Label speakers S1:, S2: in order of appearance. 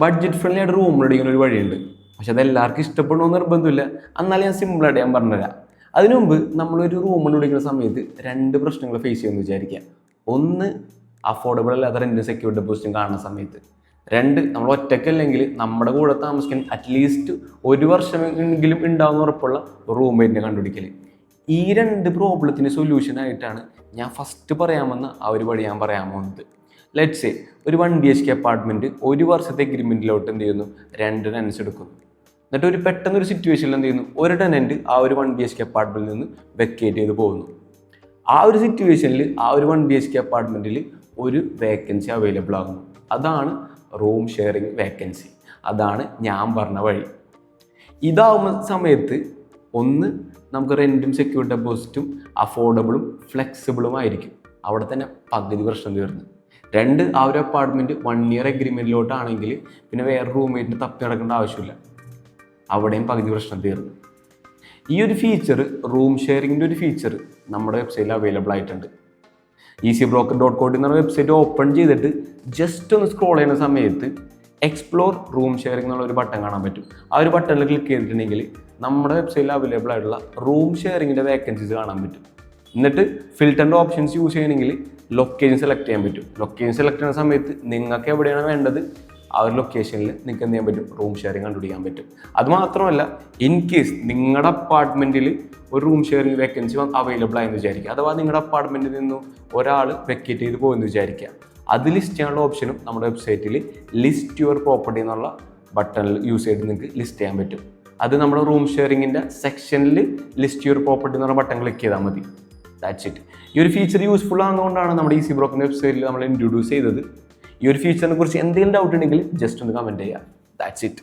S1: Budget friendly ആയിട്ട് room അടിക്കുന്ന ഒരു വഴിയുണ്ട്. പക്ഷെ അത് എല്ലാവർക്കും ഇഷ്ടപ്പെടണമെന്ന് നിർബന്ധമില്ല. എന്നാലും ഞാൻ സിമ്പിളായിട്ട് ഞാൻ പറഞ്ഞുതരാം. അതിനു മുമ്പ് നമ്മളൊരു റൂം കണ്ടുപിടിക്കുന്ന സമയത്ത് 2 പ്രശ്നങ്ങൾ ഫേസ് ചെയ്യുമെന്ന് വിചാരിക്കാം. ഒന്ന്, അഫോർഡബിൾ അല്ലാത്ത റെൻറ്റും സെക്യൂരിറ്റി ഡെപ്പോസിറ്റും കാണുന്ന സമയത്ത്. 2, നമ്മൾ ഒറ്റയ്ക്കല്ലെങ്കിൽ നമ്മുടെ കൂടെ താമസിക്കാൻ അറ്റ്ലീസ്റ്റ് 1 വർഷമെങ്കിലും ഉണ്ടാവുന്ന ഉറപ്പുള്ള റൂംമേറ്റിനെ കണ്ടുപിടിക്കൽ. ഈ 2 പ്രോബ്ലത്തിന് സൊല്യൂഷനായിട്ടാണ് ഞാൻ ഫസ്റ്റ് പറയാമെന്ന ആ ഒരു വഴി ഞാൻ പറയാൻ പോകുന്നത്. ലെറ്റ്സ് സേ ഒരു 1 BHK അപ്പാർട്ട്മെൻറ്റ് 1 വർഷത്തെ എഗ്രിമെൻറ്റിലോട്ട് എന്ത് ചെയ്യുന്നു, 2 ടെനൻസ് എടുക്കുന്നു. എന്നിട്ട് ഒരു പെട്ടെന്നൊരു സിറ്റുവേഷനിൽ എന്ത് ചെയ്യുന്നു, ഒരു ടെനൻറ്റ് ആ ഒരു 1 BHK അപ്പാർട്ട്മെൻറ്റിൽ നിന്ന് വെക്കേറ്റ് ചെയ്ത് പോകുന്നു. ആ ഒരു സിറ്റുവേഷനിൽ ആ ഒരു 1 BHK അപ്പാർട്ട്മെൻറ്റിൽ ഒരു വേക്കൻസി അവൈലബിൾ ആകുന്നു. അതാണ് റൂം ഷെയറിങ് വേക്കൻസി. അതാണ് ഞാൻ പറഞ്ഞ വഴി. ഇതാവുന്ന സമയത്ത് ഒന്ന്, നമുക്ക് റെൻറ്റും സെക്യൂരിറ്റി ഡെപ്പോസിറ്റും അഫോർഡബിളും ഫ്ലെക്സിബിളും ആയിരിക്കും. അവിടെ തന്നെ പകുതി പ്രശ്നം തീർന്നു. 2, ആ ഒരു അപ്പാർട്ട്മെൻറ്റ് 1 ഇയർ എഗ്രിമെൻറ്റിലോട്ടാണെങ്കിൽ പിന്നെ വേറെ റൂംമേറ്റിന് തപ്പി നടക്കേണ്ട ആവശ്യമില്ല. അവിടെയും പകുതി പ്രശ്നം തീർന്നു. ഈ ഒരു ഫീച്ചർ, റൂം ഷെയറിങ്ങിൻ്റെ ഒരു ഫീച്ചർ നമ്മുടെ വെബ്സൈറ്റിൽ അവൈലബിൾ ആയിട്ടുണ്ട്. easybroker.co എന്ന വെബ്സൈറ്റ് ഓപ്പൺ ചെയ്തിട്ട് ജസ്റ്റ് ഒന്ന് സ്ക്രോൾ ചെയ്യുന്ന സമയത്ത് എക്സ്പ്ലോർ റൂം ഷെയറിംഗ് എന്നുള്ള ഒരു ബട്ടൺ കാണാൻ പറ്റും. ആ ഒരു ബട്ടണിൽ ക്ലിക്ക് ചെയ്തിട്ടുണ്ടെങ്കിൽ നമ്മുടെ വെബ്സൈറ്റിൽ അവൈലബിൾ ആയിട്ടുള്ള റൂം ഷെയറിങ്ങിൻ്റെ വേക്കൻസീസ് കാണാൻ പറ്റും. എന്നിട്ട് ഫിൽറ്ററിൻ്റെ ഓപ്ഷൻസ് യൂസ് ചെയ്യണമെങ്കിൽ ലൊക്കേഷൻ സെലക്ട് ചെയ്യാൻ പറ്റും. ലൊക്കേഷൻ സെലക്ട് ചെയ്യുന്ന സമയത്ത് നിങ്ങൾക്ക് എവിടെയാണ് വേണ്ടത് ആ ഒരു ലൊക്കേഷനിൽ നിങ്ങൾക്ക് എന്ത് ചെയ്യാൻ പറ്റും, റൂം ഷെയറിങ് കണ്ടുപിടിക്കാൻ പറ്റും. അതുമാത്രമല്ല, ഇൻ കേസ് നിങ്ങളുടെ അപ്പാർട്ട്മെൻറ്റിൽ ഒരു റൂം ഷെയറിങ് വേക്കൻസി അവൈലബിൾ ആയെന്ന് വിചാരിക്കുക, അഥവാ നിങ്ങളുടെ അപ്പാർട്ട്മെൻറ്റിൽ നിന്നും ഒരാൾ വെക്കേറ്റ് ചെയ്ത് പോകുമെന്ന് വിചാരിക്കുക, അത് ലിസ്റ്റ് ചെയ്യാനുള്ള ഓപ്ഷനും നമ്മുടെ വെബ്സൈറ്റിൽ ലിസ്റ്റ് യുവർ പ്രോപ്പർട്ടി എന്നുള്ള ബട്ടണിൽ യൂസ് ചെയ്ത് നിങ്ങൾക്ക് ലിസ്റ്റ് ചെയ്യാൻ പറ്റും. അത് നമ്മുടെ റൂം ഷെയറിങ്ങിൻ്റെ സെക്ഷനിൽ ലിസ്റ്റ് യുവർ പ്രോപ്പർട്ടി എന്നുള്ള ബട്ടൺ ക്ലിക്ക് ചെയ്താൽ മതി. That's it. ഈ ഒരു ഫീച്ചർ യൂസ്ഫുൾ ആകുന്നതുകൊണ്ടാണ് നമ്മുടെ ഈസി ബ്രോക്കറിൻ്റെ വെബ്സൈറ്റിൽ നമ്മൾ ഇൻട്രൊഡ്യൂസ് ചെയ്തത്. ഈ ഒരു ഫീച്ചറിനെ കുറിച്ച് എന്തെങ്കിലും ഡൗട്ട് ഉണ്ടെങ്കിൽ ജസ്റ്റ് ഒന്ന് കമൻറ്റ് ചെയ്യുക. That's it.